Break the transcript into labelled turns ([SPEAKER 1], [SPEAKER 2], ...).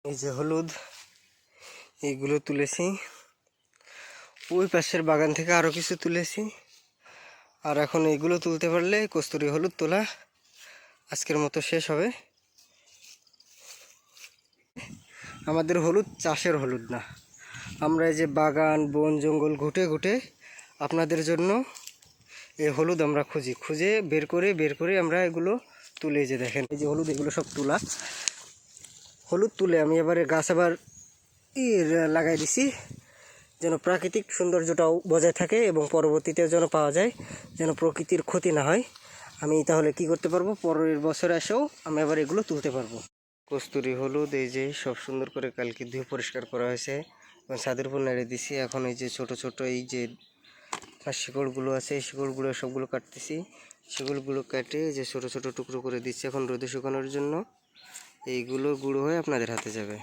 [SPEAKER 1] এই যে হলুদ, এইগুলো তুলেছি। ওই পাশের বাগান থেকে আরও কিছু তুলেছি। আর এখন এইগুলো তুলতে পারলে কস্তুরী হলুদ তোলা আজকের মতো শেষ হবে। আমাদের হলুদ চাষের হলুদ না, আমরা এই যে বাগান বন জঙ্গল ঘুটে ঘুটে আপনাদের জন্য এই হলুদ আমরা খুঁজে বের করে আমরা এগুলো তুলে, যে দেখেন এই যে হলুদ, এগুলো সব তোলা হলুদ তুলে আমি এবারে গাছ আবার লাগাই দিছি, যেন প্রাকৃতিক সৌন্দর্যটাও বজায় থাকে এবং পরবর্তীতে যেন পাওয়া যায়, যেন প্রকৃতির ক্ষতি না হয়। আমি তাহলে কি করতে পারবো, পরের বছর এসেও আমি আবার এগুলো তুলতে পারবো। কস্তুরী হলুদ এই যে সব সুন্দর করে কালকে ধুয়ে পরিষ্কার করা হয়েছে এবং ছাদের উপর নেড়ে দিছি। এখন এই যে ছোট ছোট এই যে শিকড়গুলো আছে, এই শিকড়গুলো সবগুলো কাটতেছি। শিকড়গুলো কেটে যে ছোট ছোট টুকরো করে দিচ্ছি এখন রোদে শুকানোর জন্য। এইগুলো গুঁড়ো হয়ে আপনাদের হাতে যাবে।